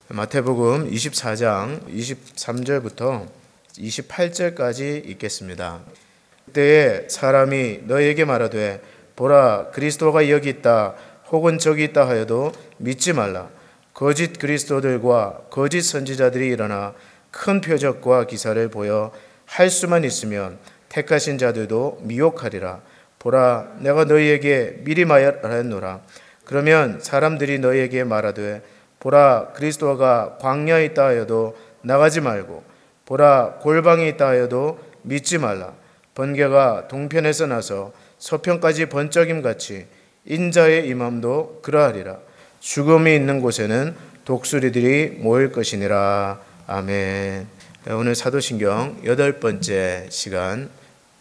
마태복음 24장 23절부터 28절까지 읽겠습니다. 그때에 사람이 너에게 말하되 보라 그리스도가 여기 있다 혹은 저기 있다 하여도 믿지 말라. 거짓 그리스도들과 거짓 선지자들이 일어나 큰 표적과 기사를 보여 할 수만 있으면 택하신 자들도 미혹하리라. 보라 내가 너희에게 미리 말하였노라. 그러면 사람들이 너희에게 말하되 보라 그리스도가 광야에 있다 하여도 나가지 말고 보라 골방에 있다 하여도 믿지 말라. 번개가 동편에서 나서 서편까지 번쩍임같이 인자의 임함도 그러하리라. 죽음이 있는 곳에는 독수리들이 모일 것이니라. 아멘. 오늘 사도신경 8번째 시간,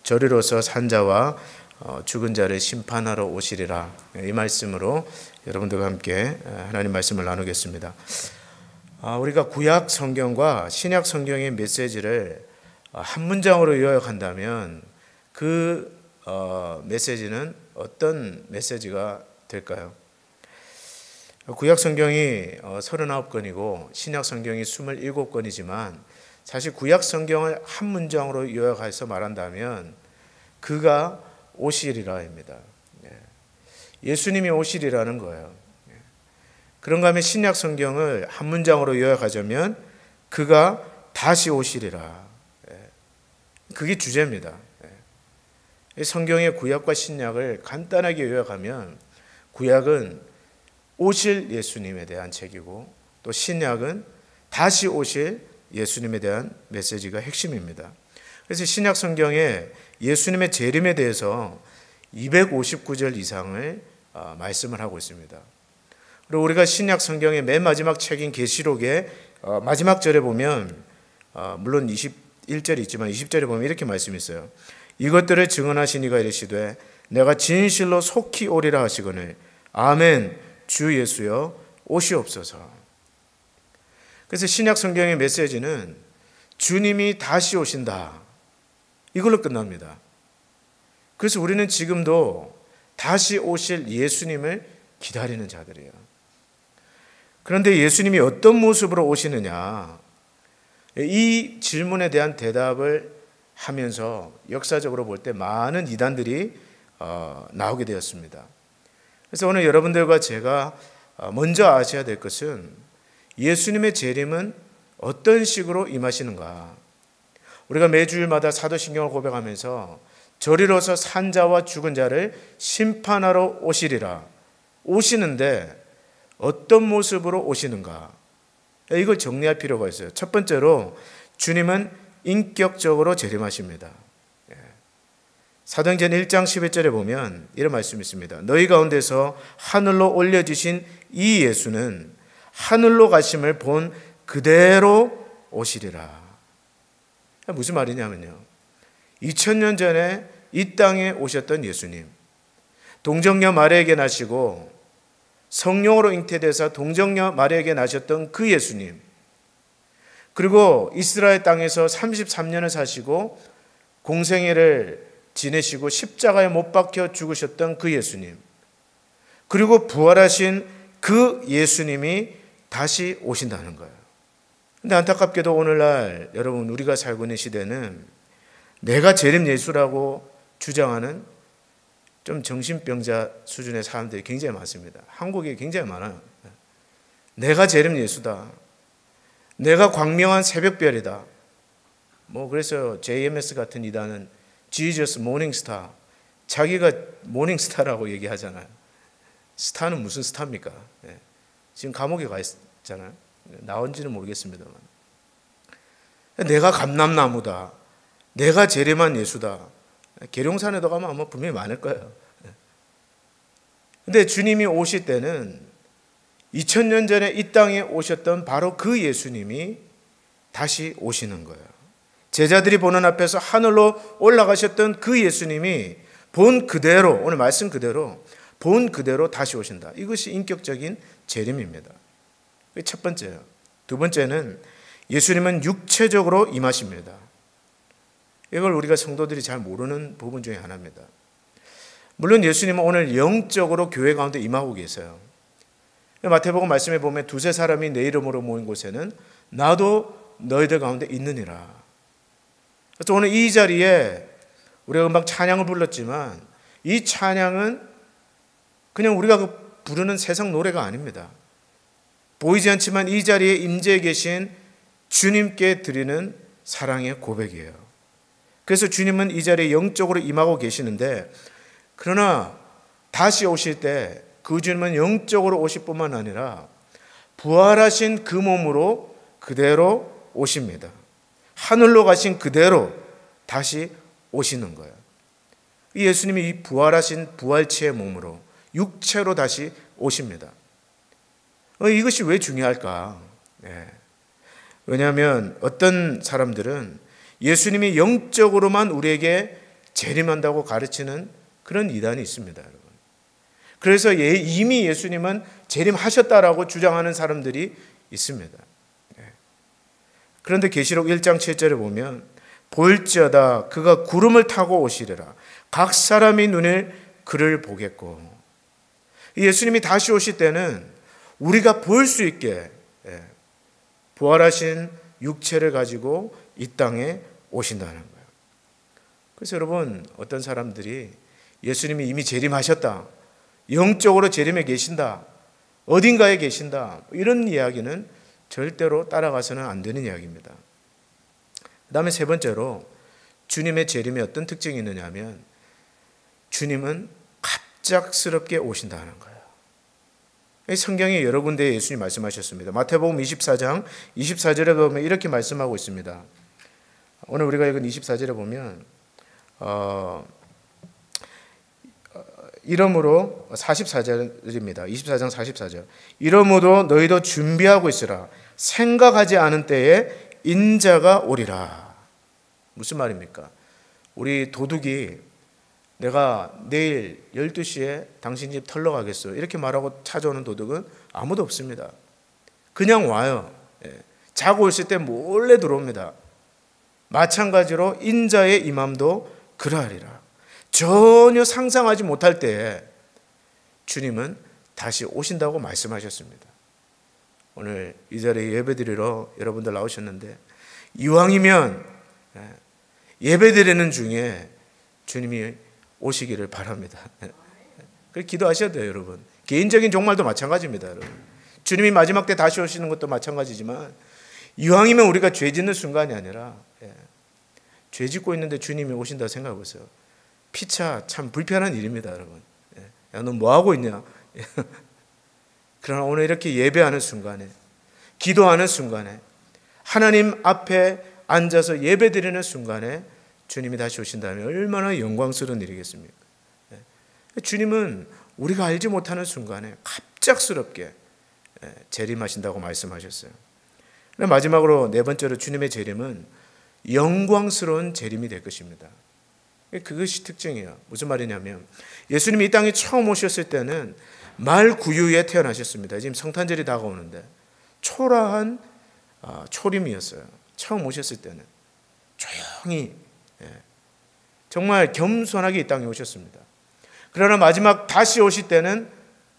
저리로서 산자와 죽은 자를 심판하러 오시리라, 이 말씀으로 여러분들과 함께 하나님 말씀을 나누겠습니다. 우리가 구약 성경과 신약 성경의 메시지를 한 문장으로 요약한다면 그 메시지는 어떤 메시지가 될까요? 구약 성경이 39권이고 신약 성경이 27권이지만 사실 구약 성경을 한 문장으로 요약해서 말한다면 그가 오시리라입니다. 예수님이 오시리라는 거예요. 그런가 하면 신약 성경을 한 문장으로 요약하자면 그가 다시 오시리라. 그게 주제입니다. 성경의 구약과 신약을 간단하게 요약하면 구약은 오실 예수님에 대한 책이고 또 신약은 다시 오실 예수님에 대한 메시지가 핵심입니다. 그래서 신약 성경에 예수님의 재림에 대해서 259절 이상을 말씀을 하고 있습니다. 그리고 우리가 신약 성경의 맨 마지막 책인 계시록의 마지막 절에 보면 물론 21절이 있지만 20절에 보면 이렇게 말씀이 있어요. 이것들을 증언하신 이가 이르시되 내가 진실로 속히 오리라 하시거늘 아멘 주 예수여 오시옵소서. 그래서 신약 성경의 메시지는 주님이 다시 오신다, 이걸로 끝납니다. 그래서 우리는 지금도 다시 오실 예수님을 기다리는 자들이에요. 그런데 예수님이 어떤 모습으로 오시느냐, 이 질문에 대한 대답을 하면서 역사적으로 볼 때 많은 이단들이 나오게 되었습니다. 그래서 오늘 여러분들과 제가 먼저 아셔야 될 것은 예수님의 재림은 어떤 식으로 임하시는가. 우리가 매주일마다 사도신경을 고백하면서 저리로서 산자와 죽은 자를 심판하러 오시리라, 오시는데 어떤 모습으로 오시는가, 이걸 정리할 필요가 있어요. 첫 번째로 주님은 인격적으로 재림하십니다. 사도행전 1장 11절에 보면 이런 말씀이 있습니다. 너희 가운데서 하늘로 올려지신 이 예수는 하늘로 가심을 본 그대로 오시리라. 무슨 말이냐면요, 2000년 전에 이 땅에 오셨던 예수님, 동정녀 마리아에게 나시고 성령으로 잉태되사 동정녀 마리아에게 나셨던 그 예수님, 그리고 이스라엘 땅에서 33년을 사시고 공생애를 지내시고 십자가에 못 박혀 죽으셨던 그 예수님, 그리고 부활하신 그 예수님이 다시 오신다는 거예요. 근데 안타깝게도 오늘날 여러분, 우리가 살고 있는 시대는 내가 재림 예수라고 주장하는 좀 정신병자 수준의 사람들이 굉장히 많습니다. 한국에 굉장히 많아요. 내가 재림 예수다, 내가 광명한 새벽별이다. 그래서 JMS 같은 이단은 Jesus 모닝스타, 자기가 모닝스타라고 얘기하잖아요. 스타는 무슨 스타입니까? 지금 감옥에 가 있잖아요. 나온지는 모르겠습니다만. 내가 감람나무다, 내가 재림한 예수다. 계룡산에도 가면 아마 분명히 많을 거예요. 근데 주님이 오실 때는 2000년 전에 이 땅에 오셨던 바로 그 예수님이 다시 오시는 거예요. 제자들이 보는 앞에서 하늘로 올라가셨던 그 예수님이 본 그대로, 오늘 말씀 그대로 본 그대로 다시 오신다. 이것이 인격적인 재림입니다. 그게 첫 번째예요. 두 번째는 예수님은 육체적으로 임하십니다. 이걸 우리가 성도들이 잘 모르는 부분 중에 하나입니다. 물론 예수님은 오늘 영적으로 교회 가운데 임하고 계세요. 마태복음 말씀에 보면 두세 사람이 내 이름으로 모인 곳에는 나도 너희들 가운데 있느니라. 그래서 오늘 이 자리에 우리가 금방 찬양을 불렀지만 이 찬양은 그냥 우리가 부르는 세상 노래가 아닙니다. 보이지 않지만 이 자리에 임재해 계신 주님께 드리는 사랑의 고백이에요. 그래서 주님은 이 자리에 영적으로 임하고 계시는데, 그러나 다시 오실 때 그 주님은 영적으로 오실 뿐만 아니라 부활하신 그 몸으로 그대로 오십니다. 하늘로 가신 그대로 다시 오시는 거예요. 이 예수님이 이 부활하신 부활체의 몸으로 육체로 다시 오십니다. 이것이 왜 중요할까? 왜냐하면 어떤 사람들은 예수님이 영적으로만 우리에게 재림한다고 가르치는 그런 이단이 있습니다, 여러분. 그래서 이미 예수님은 재림하셨다라고 주장하는 사람들이 있습니다. 그런데 계시록 1장 7절에 보면 볼지어다 그가 구름을 타고 오시리라. 각 사람이 눈을 그를 보겠고. 예수님이 다시 오실 때는 우리가 볼 수 있게 부활하신 육체를 가지고 이 땅에 오신다는 거예요. 그래서 여러분, 어떤 사람들이 예수님이 이미 재림하셨다, 영적으로 재림해 계신다, 어딘가에 계신다, 이런 이야기는 절대로 따라가서는 안 되는 이야기입니다. 그 다음에 세 번째로 주님의 재림에 어떤 특징이 있느냐 하면 주님은 갑작스럽게 오신다는 거예요. 성경에 여러 군데 예수님 말씀하셨습니다. 마태복음 24장 24절에 보면 이렇게 말씀하고 있습니다. 오늘 우리가 읽은 24절에 보면 이러므로 44절입니다. 24장 44절. 이러므로 너희도 준비하고 있으라. 생각하지 않은 때에 인자가 오리라. 무슨 말입니까? 우리 도둑이 내가 내일 12시에 당신 집 털러 가겠어 이렇게 말하고 찾아오는 도둑은 아무도 없습니다. 그냥 와요. 자고 있을 때 몰래 들어옵니다. 마찬가지로 인자의 임함도 그러하리라. 전혀 상상하지 못할 때에 주님은 다시 오신다고 말씀하셨습니다. 오늘 이 자리에 예배드리러 여러분들 나오셨는데 이왕이면 예배드리는 중에 주님이 오시기를 바랍니다. 그렇게 기도하셔야 돼요, 여러분. 개인적인 종말도 마찬가지입니다, 여러분. 주님이 마지막 때 다시 오시는 것도 마찬가지지만 이왕이면 우리가 죄 짓는 순간이 아니라 죄 짓고 있는데 주님이 오신다 생각해 보세요. 피차 참 불편한 일입니다, 여러분. 야, 너 뭐 하고 있냐? 그러나 오늘 이렇게 예배하는 순간에, 기도하는 순간에, 하나님 앞에 앉아서 예배드리는 순간에 주님이 다시 오신다면 얼마나 영광스러운 일이겠습니까? 주님은 우리가 알지 못하는 순간에 갑작스럽게 재림하신다고 말씀하셨어요. 마지막으로 네 번째로 주님의 재림은 영광스러운 재림이 될 것입니다. 그것이 특징이에요. 무슨 말이냐면 예수님이 이 땅에 처음 오셨을 때는 말구유에 태어나셨습니다. 지금 성탄절이 다가오는데 초라한 초림이었어요. 처음 오셨을 때는 조용히 정말 겸손하게 이 땅에 오셨습니다. 그러나 마지막 다시 오실 때는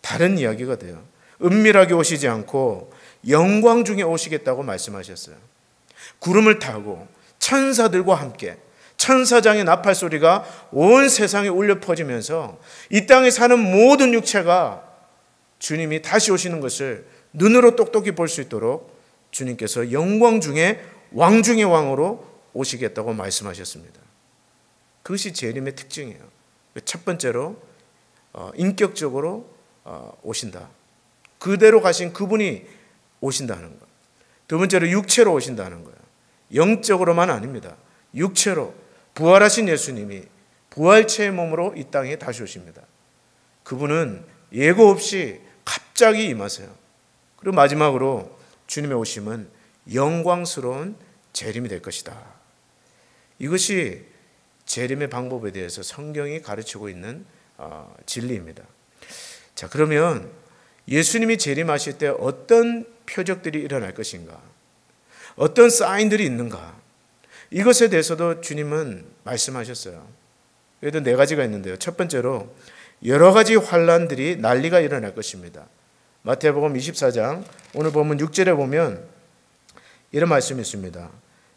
다른 이야기가 돼요. 은밀하게 오시지 않고 영광 중에 오시겠다고 말씀하셨어요. 구름을 타고 천사들과 함께 천사장의 나팔 소리가 온 세상에 울려 퍼지면서 이 땅에 사는 모든 육체가 주님이 다시 오시는 것을 눈으로 똑똑히 볼 수 있도록 주님께서 영광 중에 왕 중의 왕으로 오시겠다고 말씀하셨습니다. 그것이 재림의 특징이에요. 첫 번째로 인격적으로 오신다. 그대로 가신 그분이 오신다는 것. 두 번째로 육체로 오신다는 거예요. 영적으로만 아닙니다. 육체로 부활하신 예수님이 부활체의 몸으로 이 땅에 다시 오십니다. 그분은 예고 없이 갑자기 임하세요. 그리고 마지막으로 주님의 오심은 영광스러운 재림이 될 것이다. 이것이 재림의 방법에 대해서 성경이 가르치고 있는 진리입니다. 자, 그러면 예수님이 재림하실 때 어떤 표적들이 일어날 것인가? 어떤 사인들이 있는가? 이것에 대해서도 주님은 말씀하셨어요. 그래도 네 가지가 있는데요. 첫 번째로 여러 가지 환란들이 난리가 일어날 것입니다. 마태복음 24장 오늘 보면 6절에 보면 이런 말씀이 있습니다.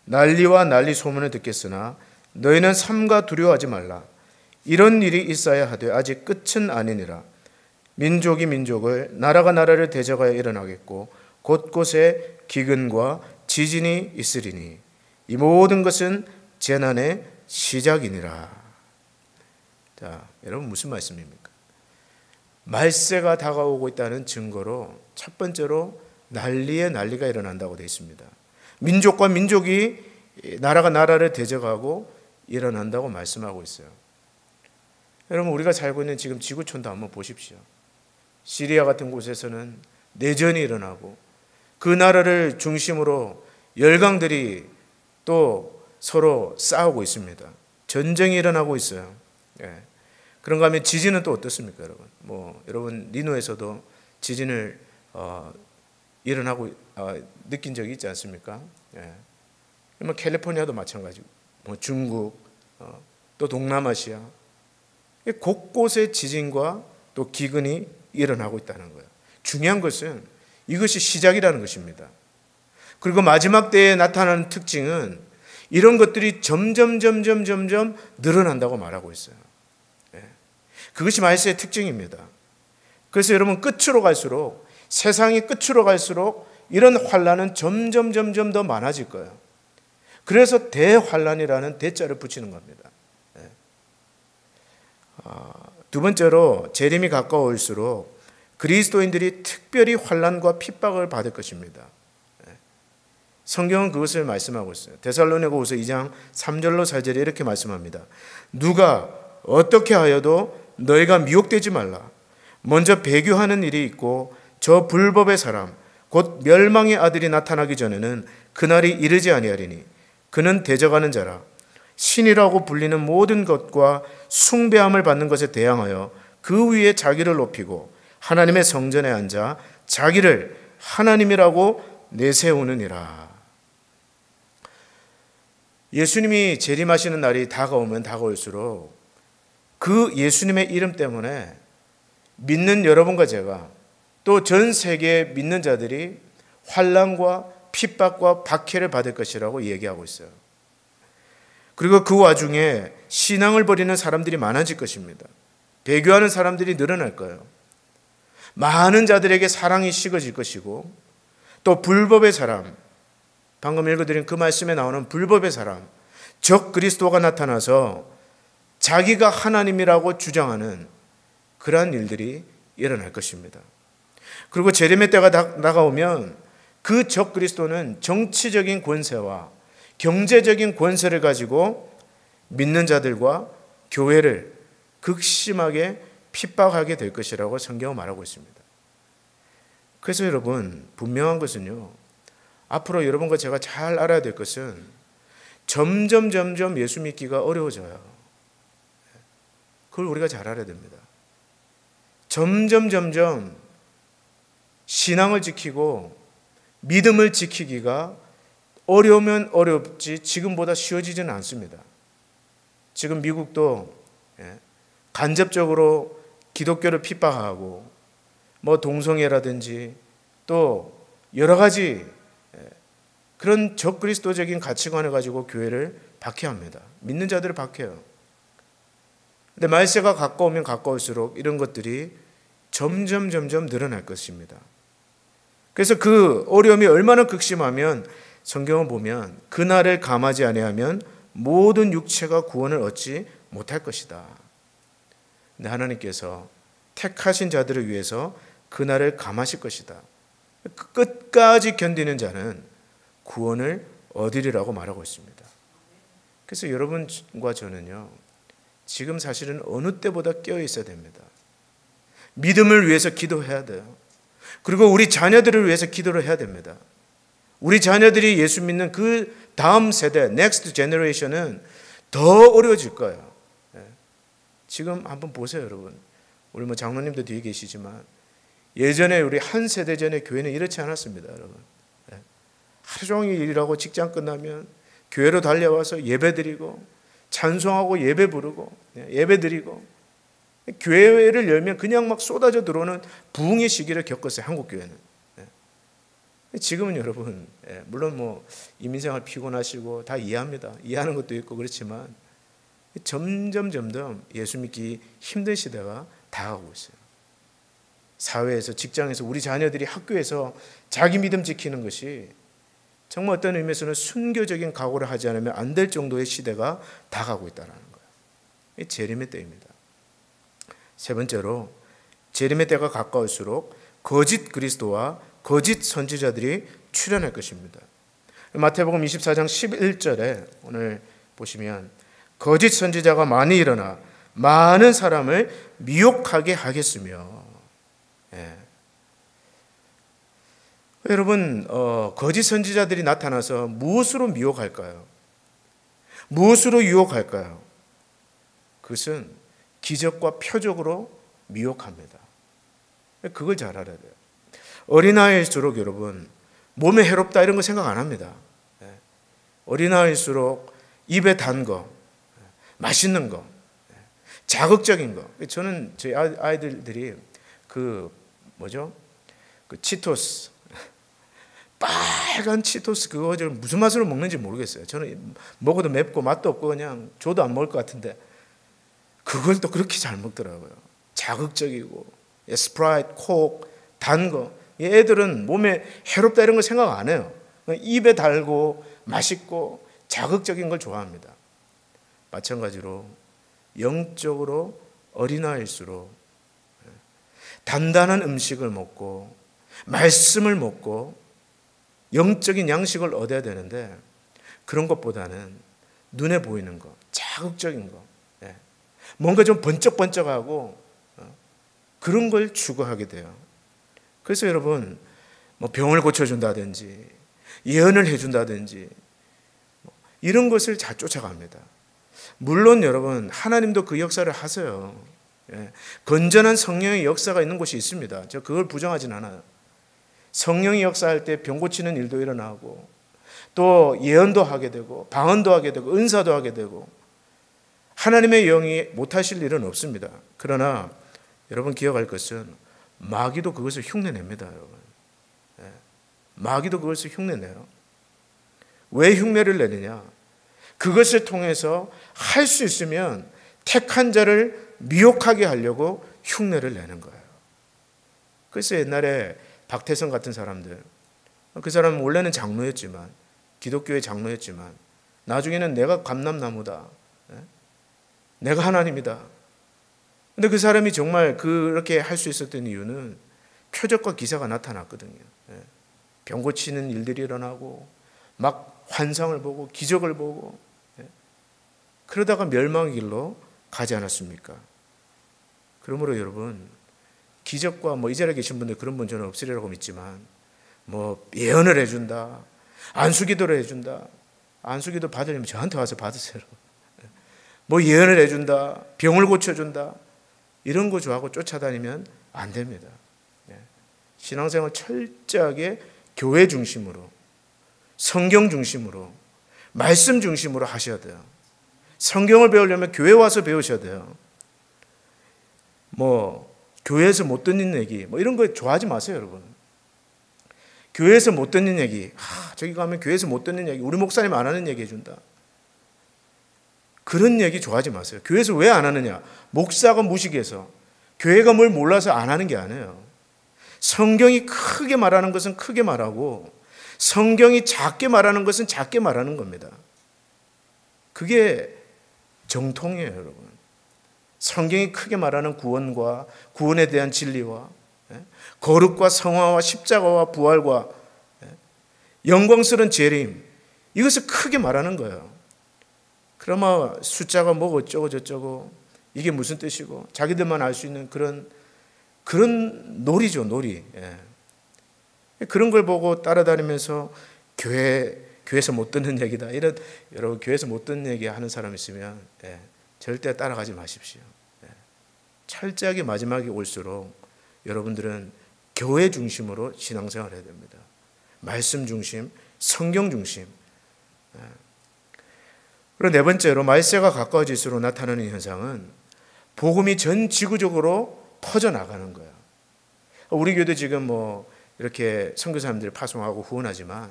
난리와 난리 소문을 듣겠으나 너희는 삼가 두려워하지 말라. 이런 일이 있어야 하되 아직 끝은 아니니라. 민족이 민족을 나라가 나라를 대적하여 일어나겠고 곳곳에 기근과 지진이 있으리니 이 모든 것은 재난의 시작이니라. 자, 여러분 무슨 말씀입니까? 말세가 다가오고 있다는 증거로 첫 번째로 난리에 난리가 일어난다고 되어 있습니다. 민족과 민족이 나라가 나라를 대적하고 일어난다고 말씀하고 있어요. 여러분 우리가 살고 있는 지금 지구촌도 한번 보십시오. 시리아 같은 곳에서는 내전이 일어나고 그 나라를 중심으로 열강들이 또 서로 싸우고 있습니다. 전쟁이 일어나고 있어요. 예. 그런가 하면 지진은 또 어떻습니까, 여러분? 여러분 리노에서도 지진을 일어나고 느낀 적이 있지 않습니까? 예. 캘리포니아도 마찬가지고, 중국, 또 동남아시아 곳곳에 지진과 또 기근이 일어나고 있다는 거예요. 중요한 것은 이것이 시작이라는 것입니다. 그리고 마지막 때에 나타나는 특징은 이런 것들이 점점 늘어난다고 말하고 있어요. 그것이 말세의 특징입니다. 그래서 여러분 끝으로 갈수록 세상이 끝으로 갈수록 이런 환란은 점점 더 많아질 거예요. 그래서 대환란이라는 대자를 붙이는 겁니다. 두 번째로 재림이 가까울수록 그리스도인들이 특별히 환란과 핍박을 받을 것입니다. 성경은 그것을 말씀하고 있어요. 데살로니가후서 2장 3절로 4절에 이렇게 말씀합니다. 누가 어떻게 하여도 너희가 미혹되지 말라. 먼저 배교하는 일이 있고 저 불법의 사람 곧 멸망의 아들이 나타나기 전에는 그날이 이르지 아니하리니 그는 대적하는 자라. 신이라고 불리는 모든 것과 숭배함을 받는 것에 대항하여 그 위에 자기를 높이고 하나님의 성전에 앉아 자기를 하나님이라고 내세우느니라. 예수님이 재림하시는 날이 다가오면 다가올수록 그 예수님의 이름 때문에 믿는 여러분과 제가 또 전 세계의 믿는 자들이 환난과 핍박과 박해를 받을 것이라고 얘기하고 있어요. 그리고 그 와중에 신앙을 버리는 사람들이 많아질 것입니다. 배교하는 사람들이 늘어날 거예요. 많은 자들에게 사랑이 식어질 것이고 또 불법의 사람, 방금 읽어드린 그 말씀에 나오는 불법의 사람, 적 그리스도가 나타나서 자기가 하나님이라고 주장하는 그러한 일들이 일어날 것입니다. 그리고 재림의 때가 다가오면 그 적 그리스도는 정치적인 권세와 경제적인 권세를 가지고 믿는 자들과 교회를 극심하게 핍박하게 될 것이라고 성경은 말하고 있습니다. 그래서 여러분 분명한 것은요, 앞으로 여러분과 제가 잘 알아야 될 것은 점점 예수 믿기가 어려워져요. 그걸 우리가 잘 알아야 됩니다. 점점 신앙을 지키고 믿음을 지키기가 어려우면 어렵지 지금보다 쉬워지지는 않습니다. 지금 미국도 간접적으로 기독교를 핍박하고 동성애라든지 또 여러 가지 그런 적그리스도적인 가치관을 가지고 교회를 박해합니다. 믿는 자들을 박해요. 근데 말세가 가까우면 가까울수록 이런 것들이 점점 늘어날 것입니다. 그래서 그 어려움이 얼마나 극심하면 성경을 보면 그날을 감하지 아니하면 모든 육체가 구원을 얻지 못할 것이다. 근데 하나님께서 택하신 자들을 위해서 그날을 감하실 것이다. 끝까지 견디는 자는 구원을 얻으리라고 말하고 있습니다. 그래서 여러분과 저는요, 지금 사실은 어느 때보다 깨어 있어야 됩니다. 믿음을 위해서 기도해야 돼요. 그리고 우리 자녀들을 위해서 기도를 해야 됩니다. 우리 자녀들이 예수 믿는 그 다음 세대, next generation은 더 어려워질 거예요. 지금 한번 보세요, 여러분. 우리 장로님도 뒤에 계시지만 예전에 우리 한 세대 전에 교회는 이렇지 않았습니다, 여러분. 하루 종일 일하고 직장 끝나면 교회로 달려와서 예배 드리고 찬송하고 예배 부르고 예배 드리고 교회를 열면 그냥 막 쏟아져 들어오는 부흥의 시기를 겪었어요. 한국 교회는. 지금은 여러분, 물론 뭐 이민생활 피곤하시고 다 이해합니다. 이해하는 것도 있고 그렇지만 점점 예수 믿기 힘든 시대가 다가오고 있어요. 사회에서, 직장에서, 우리 자녀들이 학교에서 자기 믿음 지키는 것이 정말 어떤 의미에서는 순교적인 각오를 하지 않으면 안 될 정도의 시대가 다가오고 있다는 거예요. 이 재림의 때입니다. 세 번째로, 재림의 때가 가까울수록 거짓 그리스도와 거짓 선지자들이 출현할 것입니다. 마태복음 24장 11절에 오늘 보시면 거짓 선지자가 많이 일어나 많은 사람을 미혹하게 하겠으며, 여러분, 거짓 선지자들이 나타나서 무엇으로 미혹할까요? 무엇으로 유혹할까요? 그것은 기적과 표적으로 미혹합니다. 그걸 잘 알아야 돼요. 어린아이일수록 여러분, 몸에 해롭다 이런 거 생각 안 합니다. 어린아이일수록 입에 단 거, 맛있는 거, 자극적인 거. 저는 저희 아이들이 그 치토스, 빨간 치토스 그거 무슨 맛으로 먹는지 모르겠어요. 저는 먹어도 맵고 맛도 없고 그냥 줘도 안 먹을 것 같은데 그걸 또 그렇게 잘 먹더라고요. 자극적이고 스프라이트, 콕, 단 거. 애들은 몸에 해롭다 이런 거 생각 안 해요. 입에 달고 맛있고 자극적인 걸 좋아합니다. 마찬가지로 영적으로 어린아이일수록 단단한 음식을 먹고 말씀을 먹고 영적인 양식을 얻어야 되는데 그런 것보다는 눈에 보이는 거, 자극적인 거, 뭔가 좀 번쩍번쩍하고 그런 걸 추구하게 돼요. 그래서 여러분, 뭐 병을 고쳐준다든지 예언을 해준다든지 이런 것을 잘 쫓아갑니다. 물론 여러분, 하나님도 그 역사를 하세요. 건전한 성령의 역사가 있는 곳이 있습니다. 저 그걸 부정하진 않아요. 성령이 역사할 때 병 고치는 일도 일어나고 또 예언도 하게 되고 방언도 하게 되고 은사도 하게 되고 하나님의 영이 못하실 일은 없습니다. 그러나 여러분 기억할 것은 마귀도 그것을 흉내냅니다. 여러분. 마귀도 그것을 흉내내요. 왜 흉내를 내느냐? 그것을 통해서 할 수 있으면 택한 자를 미혹하게 하려고 흉내를 내는 거예요. 그래서 옛날에 박태성 같은 사람들, 그 사람은 원래는 장로였지만, 기독교의 장로였지만 나중에는 내가 감람나무다, 내가 하나님이다. 근데 그 사람이 정말 그렇게 할 수 있었던 이유는 표적과 기사가 나타났거든요. 병 고치는 일들이 일어나고 막 환상을 보고 기적을 보고 그러다가 멸망의 길로 가지 않았습니까? 그러므로 여러분, 기적과 이 자리에 계신 분들 그런 분 저는 없으리라고 믿지만 예언을 해준다, 안수기도를 해준다, 안수기도 받으려면 저한테 와서 받으세요. 예언을 해준다, 병을 고쳐준다, 이런 거 좋아하고 쫓아다니면 안 됩니다. 신앙생활 철저하게 교회 중심으로, 성경 중심으로, 말씀 중심으로 하셔야 돼요. 성경을 배우려면 교회 와서 배우셔야 돼요. 교회에서 못 듣는 얘기, 이런 거 좋아하지 마세요, 여러분. 교회에서 못 듣는 얘기, 저기 가면 교회에서 못 듣는 얘기, 우리 목사님 안 하는 얘기 해준다. 그런 얘기 좋아하지 마세요. 교회에서 왜 안 하느냐? 목사가 무식해서, 교회가 뭘 몰라서 안 하는 게 아니에요. 성경이 크게 말하는 것은 크게 말하고 성경이 작게 말하는 것은 작게 말하는 겁니다. 그게 정통이에요, 여러분. 성경이 크게 말하는 구원과 구원에 대한 진리와 거룩과 성화와 십자가와 부활과 영광스러운 재림, 이것을 크게 말하는 거예요. 그러면 숫자가 어쩌고 저쩌고 이게 무슨 뜻이고 자기들만 알 수 있는 그런 놀이죠, 놀이. 그런 걸 보고 따라다니면서 교회에서 못 듣는 얘기다, 이런, 여러분 교회에서 못 듣는 얘기 하는 사람 있으면 절대 따라가지 마십시오. 철저하게 마지막에 올수록 여러분들은 교회 중심으로 신앙생활을 해야 됩니다. 말씀 중심, 성경 중심. 그리고 네 번째로 말세가 가까워질수록 나타나는 현상은 복음이 전 지구적으로 퍼져나가는 거예요. 우리 교회도 지금 이렇게 선교사님들이 파송하고 후원하지만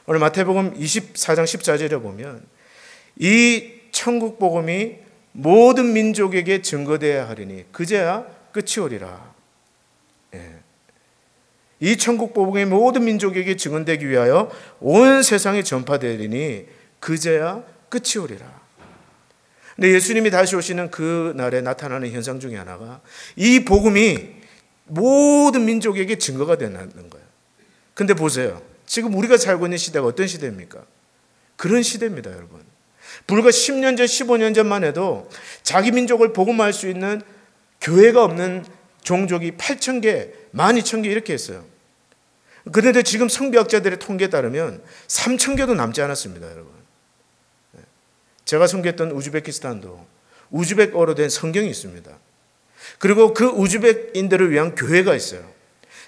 오늘 마태복음 24장 14절에 보면 이 천국 복음이 모든 민족에게 증거되어야 하리니 그제야 끝이 오리라. 이 천국 복음이 모든 민족에게 증언되기 위하여 온 세상에 전파되리니 그제야 끝이 오리라. 근데 예수님이 다시 오시는 그 날에 나타나는 현상 중에 하나가 이 복음이 모든 민족에게 증거가 되는 거예요. 근데 보세요. 지금 우리가 살고 있는 시대가 어떤 시대입니까? 그런 시대입니다, 여러분. 불과 10년 전, 15년 전만 해도 자기 민족을 복음화할 수 있는 교회가 없는 종족이 8,000개, 12,000개 이렇게 했어요. 그런데 지금 성비학자들의 통계에 따르면 3,000개도 남지 않았습니다, 여러분. 제가 섬겼던 우즈베키스탄도 우즈벡어로 된 성경이 있습니다. 그리고 그 우즈벡인들을 위한 교회가 있어요.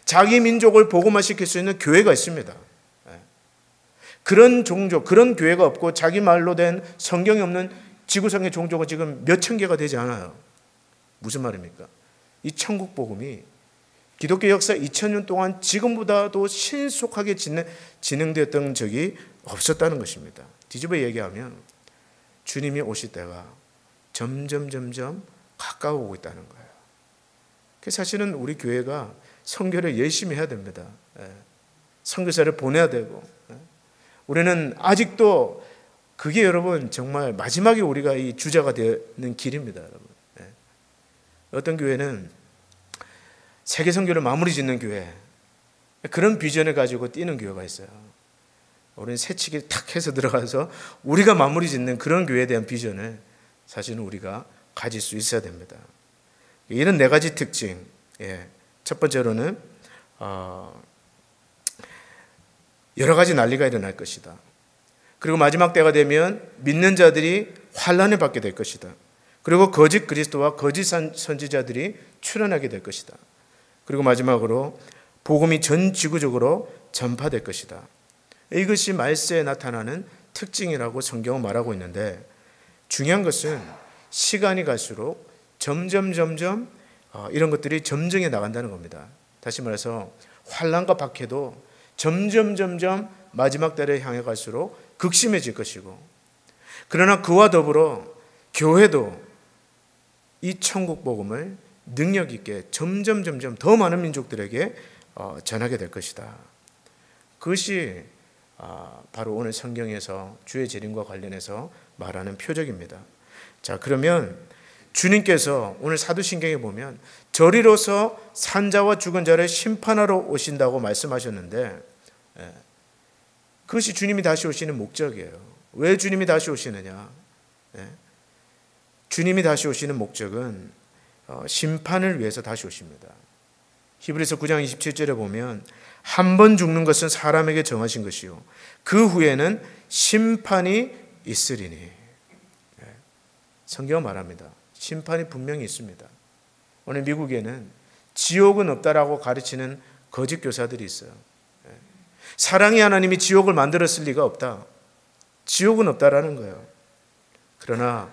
자기 민족을 복음화시킬 수 있는 교회가 있습니다. 그런 종족, 그런 교회가 없고 자기 말로 된 성경이 없는 지구상의 종족은 지금 몇천 개가 되지 않아요. 무슨 말입니까? 이 천국 복음이 기독교 역사 2000년 동안 지금보다도 신속하게 진행되었던 적이 없었다는 것입니다. 뒤집어 얘기하면 주님이 오실 때가 점점 가까워오고 있다는 거예요. 사실은 우리 교회가 선교를 열심히 해야 됩니다. 선교사를 보내야 되고, 우리는 아직도 그게 여러분 정말 마지막에 우리가 이 주자가 되는 길입니다, 여러분. 어떤 교회는 세계 선교를 마무리 짓는 교회, 그런 비전을 가지고 뛰는 교회가 있어요. 우리는 새치기 탁 해서 들어가서 우리가 마무리 짓는 그런 교회에 대한 비전을 사실은 우리가 가질 수 있어야 됩니다. 이런 네 가지 특징. 첫 번째로는 여러 가지 난리가 일어날 것이다. 그리고 마지막 때가 되면 믿는 자들이 환난을 받게 될 것이다. 그리고 거짓 그리스도와 거짓 선지자들이 출현하게 될 것이다. 그리고 마지막으로 복음이 전 지구적으로 전파될 것이다. 이것이 말세에 나타나는 특징이라고 성경은 말하고 있는데, 중요한 것은 시간이 갈수록 점점 이런 것들이 점증해 나간다는 겁니다. 다시 말해서 환난과 박해도 점점 마지막 때를 향해 갈수록 극심해질 것이고, 그러나 그와 더불어 교회도 이 천국 복음을 능력 있게 점점 더 많은 민족들에게 전하게 될 것이다. 그것이 바로 오늘 성경에서 주의 재림과 관련해서 말하는 표적입니다. 자, 그러면 주님께서 오늘 사도신경에 보면 저리로서 산자와 죽은 자를 심판하러 오신다고 말씀하셨는데, 그것이 주님이 다시 오시는 목적이에요. 왜 주님이 다시 오시느냐? 주님이 다시 오시는 목적은 심판을 위해서 다시 오십니다. 히브리서 9장 27절에 보면 한 번 죽는 것은 사람에게 정하신 것이요 그 후에는 심판이 있으리니. 성경은 말합니다. 심판이 분명히 있습니다. 오늘 미국에는 지옥은 없다라고 가르치는 거짓 교사들이 있어요. 사랑의 하나님이 지옥을 만들었을 리가 없다. 지옥은 없다라는 거예요. 그러나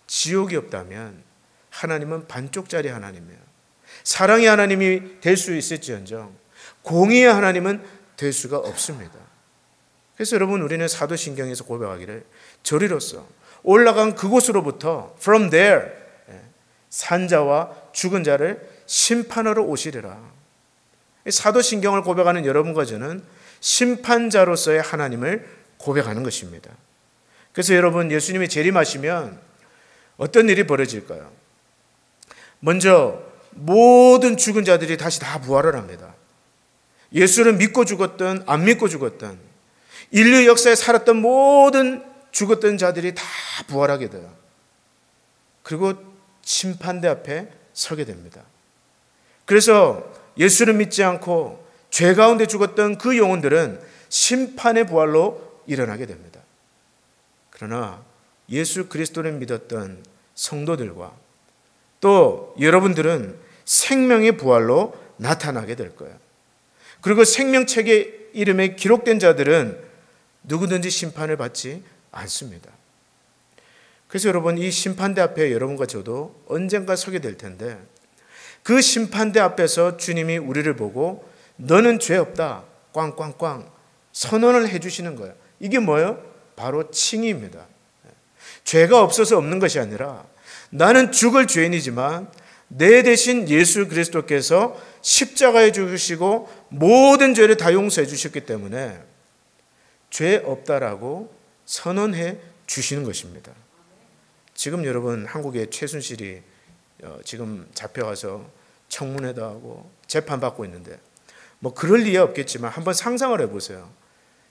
지옥이 없다면 하나님은 반쪽짜리 하나님이에요. 사랑의 하나님이 될 수 있을지언정 공의의 하나님은 될 수가 없습니다. 그래서 여러분, 우리는 사도신경에서 고백하기를 저리로서 올라간 그곳으로부터 from there 산자와 죽은 자를 심판하러 오시리라. 사도신경을 고백하는 여러분과 저는 심판자로서의 하나님을 고백하는 것입니다. 그래서 여러분, 예수님이 재림하시면 어떤 일이 벌어질까요? 먼저 모든 죽은 자들이 다시 다 부활을 합니다. 예수를 믿고 죽었든 안 믿고 죽었든 인류 역사에 살았던 모든 죽었던 자들이 다 부활하게 돼요. 그리고 심판대 앞에 서게 됩니다. 그래서 예수를 믿지 않고 죄 가운데 죽었던 그 영혼들은 심판의 부활로 일어나게 됩니다. 그러나 예수 그리스도를 믿었던 성도들과 또 여러분들은 생명의 부활로 나타나게 될 거예요. 그리고 생명책의 이름에 기록된 자들은 누구든지 심판을 받지 않습니다. 그래서 여러분, 이 심판대 앞에 여러분과 저도 언젠가 서게 될 텐데, 그 심판대 앞에서 주님이 우리를 보고 너는 죄 없다 꽝꽝꽝 선언을 해주시는 거예요. 이게 뭐예요? 바로 칭의입니다. 죄가 없어서 없는 것이 아니라 나는 죽을 죄인이지만 내 대신 예수 그리스도께서 십자가에 죽으시고 모든 죄를 다 용서해 주셨기 때문에 죄 없다라고 선언해 주시는 것입니다. 지금 여러분, 한국의 최순실이 지금 잡혀가서 청문회도 하고 재판받고 있는데, 뭐 그럴 리야 없겠지만 한번 상상을 해보세요.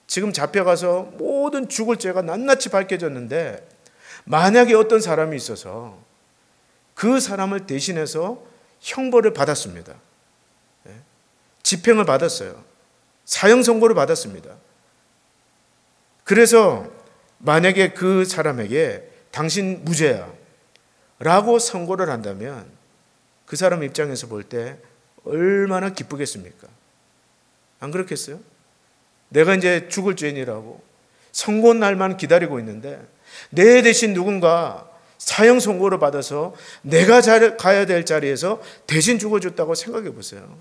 지금 잡혀가서 모든 죽을 죄가 낱낱이 밝혀졌는데, 만약에 어떤 사람이 있어서 그 사람을 대신해서 형벌을 받았습니다. 집행을 받았어요. 사형 선고를 받았습니다. 그래서 만약에 그 사람에게 당신 무죄야 라고 선고를 한다면 그 사람 입장에서 볼 때 얼마나 기쁘겠습니까? 안 그렇겠어요? 내가 이제 죽을 죄인이라고 선고 날만 기다리고 있는데 내 대신 누군가 사형 선고를 받아서 내가 가야 될 자리에서 대신 죽어줬다고 생각해 보세요.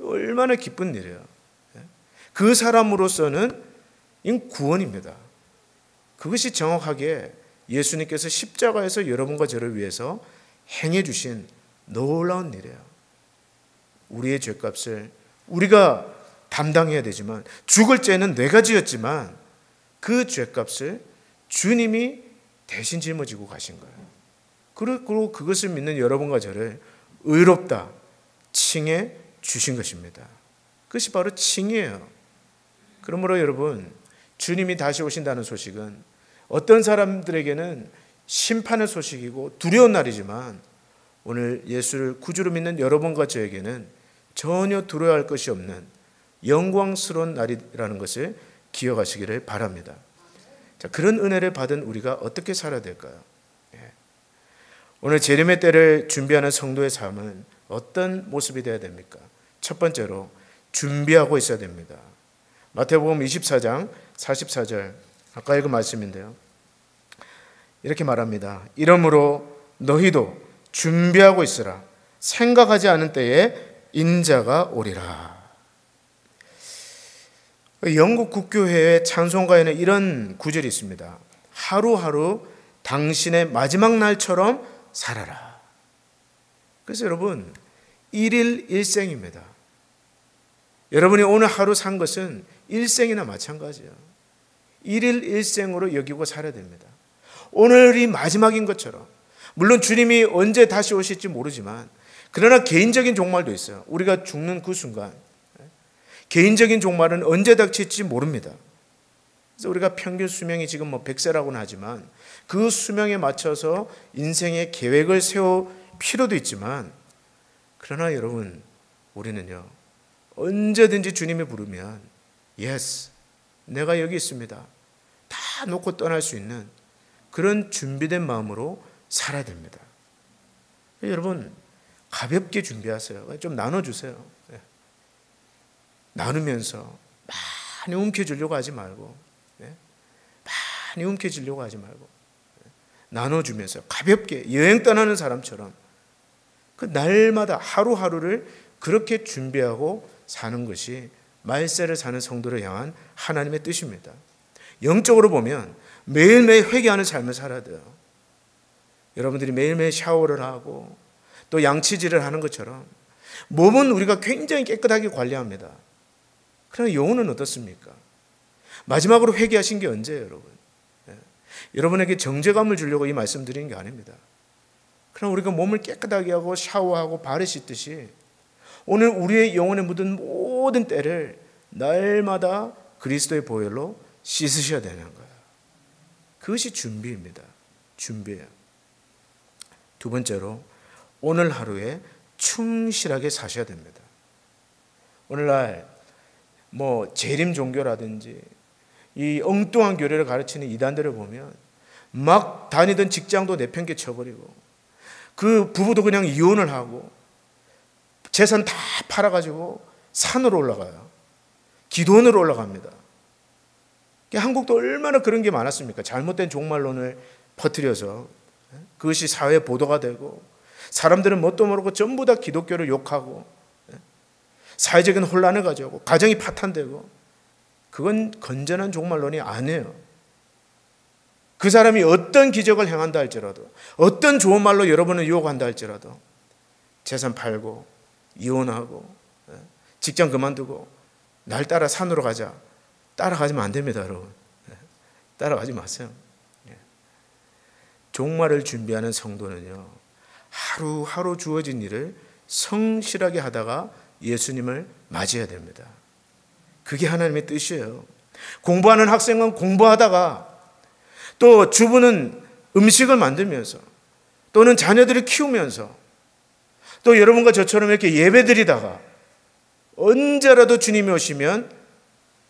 얼마나 기쁜 일이에요. 그 사람으로서는 구원입니다. 그것이 정확하게 예수님께서 십자가에서 여러분과 저를 위해서 행해 주신 놀라운 일이에요. 우리의 죄값을 우리가 담당해야 되지만, 죽을 죄는 내가 지었지만 그 죄값을 주님이 대신 짊어지고 가신 거예요. 그리고 그것을 믿는 여러분과 저를 의롭다 칭해 주신 것입니다. 그것이 바로 칭이에요. 그러므로 여러분, 주님이 다시 오신다는 소식은 어떤 사람들에게는 심판의 소식이고 두려운 날이지만, 오늘 예수를 구주로 믿는 여러분과 저에게는 전혀 두려워할 것이 없는 영광스러운 날이라는 것을 기억하시기를 바랍니다. 자, 그런 은혜를 받은 우리가 어떻게 살아야 될까요? 오늘 재림의 때를 준비하는 성도의 삶은 어떤 모습이 되어야 됩니까? 첫 번째로 준비하고 있어야 됩니다. 마태복음 24장 44절, 아까 읽은 말씀인데요. 이렇게 말합니다. 이러므로 너희도 준비하고 있으라. 생각하지 않은 때에 인자가 오리라. 영국 국교회의 찬송가에는 이런 구절이 있습니다. 하루하루 당신의 마지막 날처럼 살아라. 그래서 여러분, 일일 일생입니다. 여러분이 오늘 하루 산 것은 일생이나 마찬가지예요. 일일 일생으로 여기고 살아야 됩니다. 오늘이 마지막인 것처럼, 물론 주님이 언제 다시 오실지 모르지만, 그러나 개인적인 종말도 있어요. 우리가 죽는 그 순간 개인적인 종말은 언제 닥칠지 모릅니다. 그래서 우리가 평균 수명이 지금 100세라고는 하지만 그 수명에 맞춰서 인생의 계획을 세울 필요도 있지만, 그러나 여러분, 우리는요, 언제든지 주님이 부르면 예스, 내가 여기 있습니다, 다 놓고 떠날 수 있는 그런 준비된 마음으로 살아야 됩니다. 여러분, 가볍게 준비하세요. 좀 나눠주세요. 나누면서 많이 움켜쥐려고 하지 말고, 많이 움켜쥐려고 하지 말고, 나눠주면서 가볍게 여행 떠나는 사람처럼 그 날마다 하루하루를 그렇게 준비하고 사는 것이 말세를 사는 성도를 향한 하나님의 뜻입니다. 영적으로 보면 매일매일 회개하는 삶을 살아야 돼요. 여러분들이 매일매일 샤워를 하고 또 양치질을 하는 것처럼 몸은 우리가 굉장히 깨끗하게 관리합니다. 그러나 영혼은 어떻습니까? 마지막으로 회개하신 게 언제예요, 여러분? 여러분에게 정죄감을 주려고 이 말씀 드리는 게 아닙니다. 그러나 우리가 몸을 깨끗하게 하고 샤워하고 발을 씻듯이 오늘 우리의 영혼에 묻은 모든 때를 날마다 그리스도의 보혈로 씻으셔야 되는 거예요. 그것이 준비입니다. 준비예요. 두 번째로, 오늘 하루에 충실하게 사셔야 됩니다. 오늘날 재림 종교라든지 이 엉뚱한 교리를 가르치는 이단들을 보면 막 다니던 직장도 내팽개쳐버리고, 그 부부도 그냥 이혼을 하고 재산 다 팔아가지고 산으로 올라가요. 기도원으로 올라갑니다. 한국도 얼마나 그런 게 많았습니까? 잘못된 종말론을 퍼뜨려서 그것이 사회 보도가 되고 사람들은 뭣도 모르고 전부 다 기독교를 욕하고 사회적인 혼란을 가져오고 가정이 파탄되고, 그건 건전한 종말론이 아니에요. 그 사람이 어떤 기적을 행한다 할지라도, 어떤 좋은 말로 여러분을 유혹한다 할지라도 재산 팔고 이혼하고 직장 그만두고 날 따라 산으로 가자, 따라가지면 안 됩니다, 여러분. 따라가지 마세요. 종말을 준비하는 성도는요, 하루하루 주어진 일을 성실하게 하다가 예수님을 맞이해야 됩니다. 그게 하나님의 뜻이에요. 공부하는 학생은 공부하다가, 또 주부는 음식을 만들면서, 또는 자녀들을 키우면서, 또 여러분과 저처럼 이렇게 예배드리다가 언제라도 주님이 오시면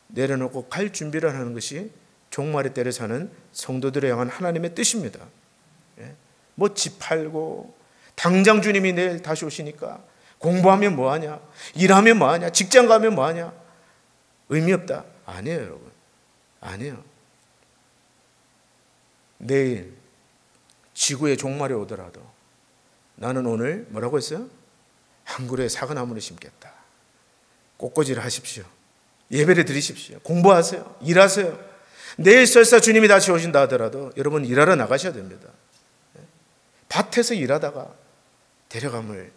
내려놓고 갈 준비를 하는 것이 종말의 때를 사는 성도들을 향한 하나님의 뜻입니다. 뭐 집 팔고, 당장 주님이 내일 다시 오시니까 공부하면 뭐하냐, 일하면 뭐하냐, 직장 가면 뭐하냐, 의미 없다. 아니에요, 여러분. 아니에요. 내일 지구의 종말이 오더라도 나는 오늘 뭐라고 했어요? 한 그루의 사과나무를 심겠다. 꽃꽂이를 하십시오. 예배를 드리십시오. 공부하세요. 일하세요. 내일 설사 주님이 다시 오신다 하더라도 여러분 일하러 나가셔야 됩니다. 밭에서 일하다가 데려감을,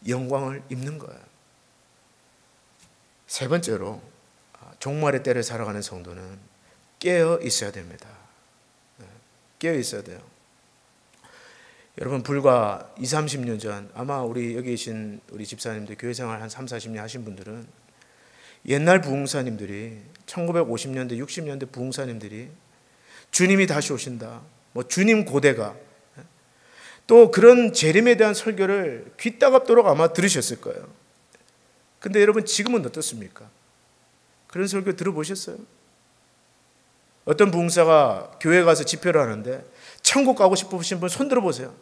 영광을 입는 거예요. 세 번째로, 종말의 때를 살아가는 성도는 깨어 있어야 됩니다. 깨어 있어야 돼요. 여러분, 불과 20, 30년 전, 아마 우리 여기 계신 우리 집사님들, 교회생활 한 3, 40년 하신 분들은 옛날 부흥사님들이, 1950년대, 60년대 부흥사님들이 주님이 다시 오신다, 뭐 주님 고대가, 또 그런 재림에 대한 설교를 귀따갑도록 아마 들으셨을 거예요. 근데 여러분, 지금은 어떻습니까? 그런 설교 들어보셨어요? 어떤 부흥사가 교회 가서 집회를 하는데 천국 가고 싶으신 분 손 들어보세요.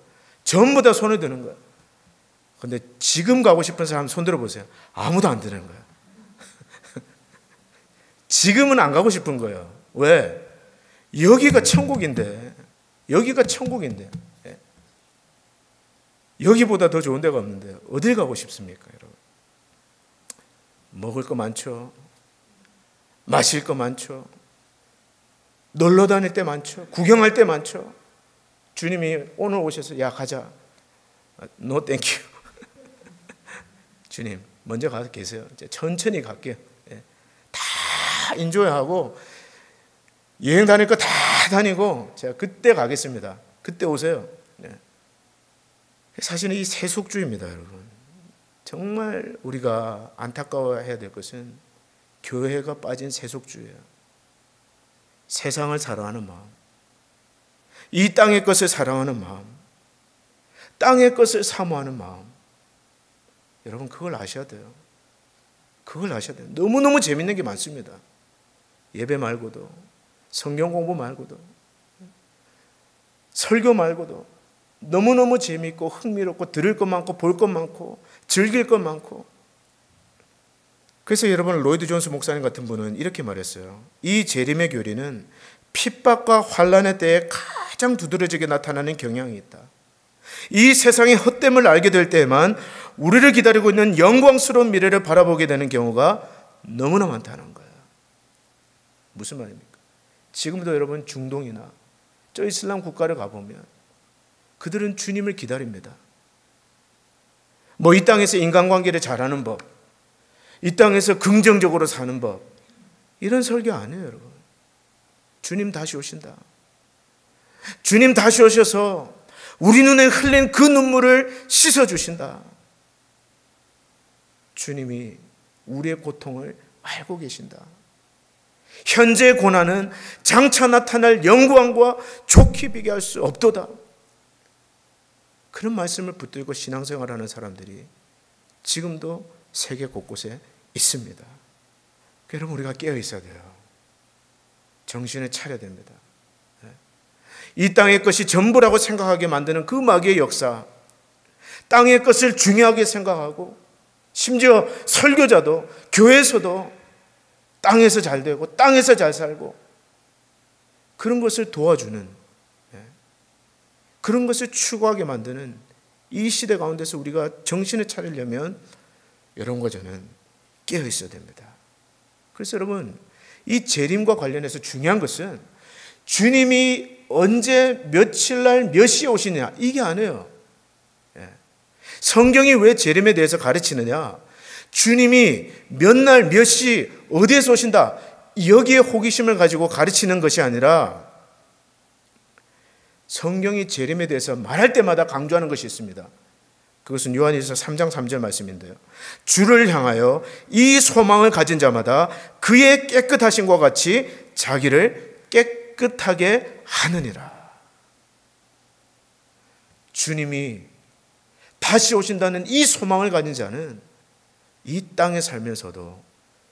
전부 다 손을 드는 거예요. 근데 지금 가고 싶은 사람 손 들어보세요. 아무도 안 드는 거예요. 지금은 안 가고 싶은 거예요. 왜? 여기가 천국인데, 여기가 천국인데, 여기보다 더 좋은 데가 없는데 어딜 가고 싶습니까, 여러분? 먹을 거 많죠. 마실 거 많죠. 놀러 다닐 때 많죠. 구경할 때 많죠. 주님이 오늘 오셔서 야 가자. No thank you. 주님 먼저 가서 계세요. 이제 천천히 갈게요. 다 인조하고 여행 다닐 거 다 다니고 제가 그때 가겠습니다. 그때 오세요. 사실은 이 세속주의입니다, 여러분. 정말 우리가 안타까워해야 될 것은 교회가 빠진 세속주의예요. 세상을 사랑하는 마음, 이 땅의 것을 사랑하는 마음, 땅의 것을 사모하는 마음. 여러분, 그걸 아셔야 돼요. 그걸 아셔야 돼요. 너무너무 재밌는 게 많습니다. 예배 말고도, 성경 공부 말고도, 설교 말고도 너무너무 재미있고 흥미롭고 들을 것 많고 볼 것 많고 즐길 것 많고. 그래서 여러분, 로이드 존스 목사님 같은 분은 이렇게 말했어요. 이 재림의 교리는 핍박과 환난의 때에 가장 두드러지게 나타나는 경향이 있다. 이 세상의 헛됨을 알게 될 때에만 우리를 기다리고 있는 영광스러운 미래를 바라보게 되는 경우가 너무나 많다는 거예요. 무슨 말입니까? 지금도 여러분, 중동이나 저 이슬람 국가를 가보면 그들은 주님을 기다립니다. 뭐 이 땅에서 인간관계를 잘하는 법, 이 땅에서 긍정적으로 사는 법, 이런 설교 아니에요, 여러분. 주님 다시 오신다. 주님 다시 오셔서 우리 눈에 흘린 그 눈물을 씻어주신다. 주님이 우리의 고통을 알고 계신다. 현재의 고난은 장차 나타날 영광과 좋게 비교할 수 없도다. 그런 말씀을 붙들고 신앙생활하는 사람들이 지금도 세계 곳곳에 있습니다. 여러분, 우리가 깨어 있어야 돼요. 정신을 차려야 됩니다. 이 땅의 것이 전부라고 생각하게 만드는 그 마귀의 역사, 땅의 것을 중요하게 생각하고, 심지어 설교자도 교회에서도 땅에서 잘 되고 땅에서 잘 살고 그런 것을 도와주는 그런 것을 추구하게 만드는 이 시대 가운데서 우리가 정신을 차리려면 여러분과 저는 깨어 있어야 됩니다. 그래서 여러분, 이 재림과 관련해서 중요한 것은 주님이 언제 며칠 날 몇 시에 오시냐 이게 아니에요. 성경이 왜 재림에 대해서 가르치느냐, 주님이 몇 날 몇 시 어디에서 오신다 여기에 호기심을 가지고 가르치는 것이 아니라 성경이 재림에 대해서 말할 때마다 강조하는 것이 있습니다. 그것은 요한일서 3장 3절 말씀인데요. 주를 향하여 이 소망을 가진 자마다 그의 깨끗하심과 같이 자기를 깨끗하게 하느니라. 주님이 다시 오신다는 이 소망을 가진 자는 이 땅에 살면서도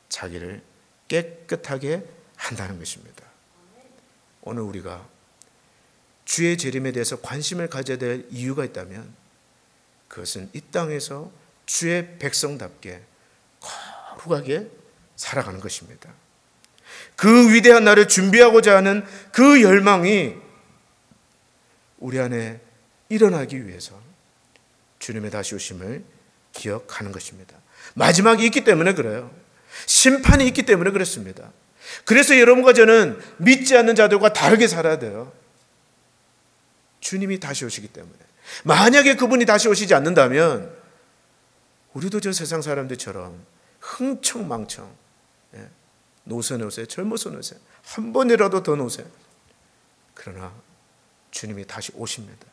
자기를 깨끗하게 한다는 것입니다. 오늘 우리가 주의 재림에 대해서 관심을 가져야 될 이유가 있다면 그것은 이 땅에서 주의 백성답게 거룩하게 살아가는 것입니다. 그 위대한 날을 준비하고자 하는 그 열망이 우리 안에 일어나기 위해서 주님의 다시 오심을 기억하는 것입니다. 마지막이 있기 때문에 그래요. 심판이 있기 때문에 그렇습니다. 그래서 여러분과 저는 믿지 않는 자들과 다르게 살아야 돼요. 주님이 다시 오시기 때문에. 만약에 그분이 다시 오시지 않는다면 우리도 저 세상 사람들처럼 흥청망청 노세노세 젊어서 노세 한 번이라도 더 노세. 그러나 주님이 다시 오십니다.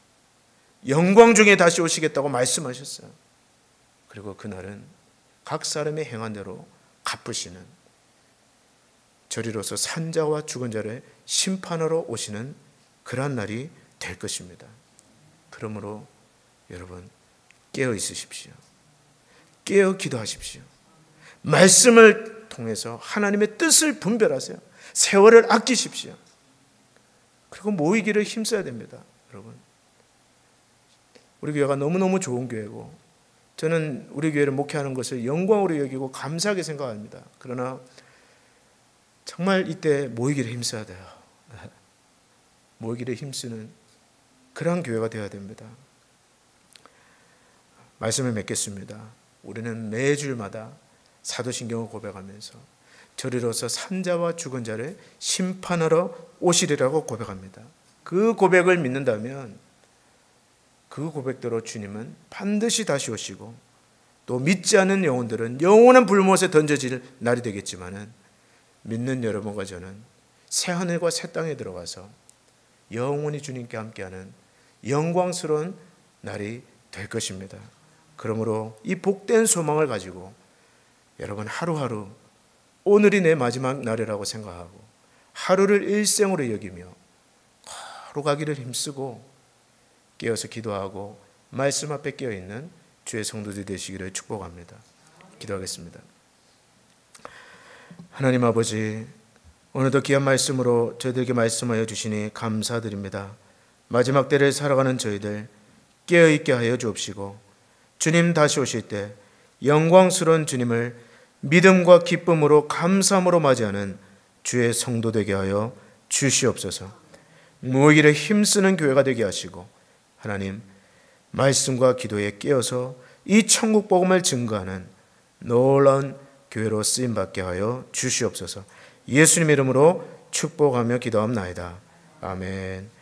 영광 중에 다시 오시겠다고 말씀하셨어요. 그리고 그날은 각 사람의 행한 대로 갚으시는, 저리로서 산자와 죽은 자를 심판하러 오시는 그러한 날이 될 것입니다. 그러므로 여러분 깨어 있으십시오. 깨어 기도하십시오. 말씀을 통해서 하나님의 뜻을 분별하세요. 세월을 아끼십시오. 그리고 모이기를 힘써야 됩니다. 여러분, 우리 교회가 너무너무 좋은 교회고 저는 우리 교회를 목회하는 것을 영광으로 여기고 감사하게 생각합니다. 그러나 정말 이때 모이기를 힘써야 돼요. 모이기를 힘쓰는 그런 교회가 되어야 됩니다. 말씀을 맺겠습니다. 우리는 매주마다 사도신경을 고백하면서 저리로서 산자와 죽은 자를 심판하러 오시리라고 고백합니다. 그 고백을 믿는다면 그 고백대로 주님은 반드시 다시 오시고 또 믿지 않는 영혼들은 영원한 불못에 던져질 날이 되겠지만은 믿는 여러분과 저는 새하늘과 새 땅에 들어가서 영원히 주님께 함께하는 영광스러운 날이 될 것입니다. 그러므로 이 복된 소망을 가지고 여러분 하루하루 오늘이 내 마지막 날이라고 생각하고 하루를 일생으로 여기며 거룩하기를 힘쓰고 깨어서 기도하고 말씀 앞에 깨어있는 주의 성도들 되시기를 축복합니다. 기도하겠습니다. 하나님 아버지, 오늘도 귀한 말씀으로 저희들에게 말씀하여 주시니 감사드립니다. 마지막 때를 살아가는 저희들 깨어있게 하여 주옵시고 주님 다시 오실 때 영광스러운 주님을 믿음과 기쁨으로 감사함으로 맞이하는 주의 성도 되게 하여 주시옵소서. 모이기를 힘쓰는 교회가 되게 하시고 하나님 말씀과 기도에 깨어서 이 천국 복음을 증거하는 놀라운 교회로 쓰임받게 하여 주시옵소서. 예수님 이름으로 축복하며 기도합나이다. 아멘.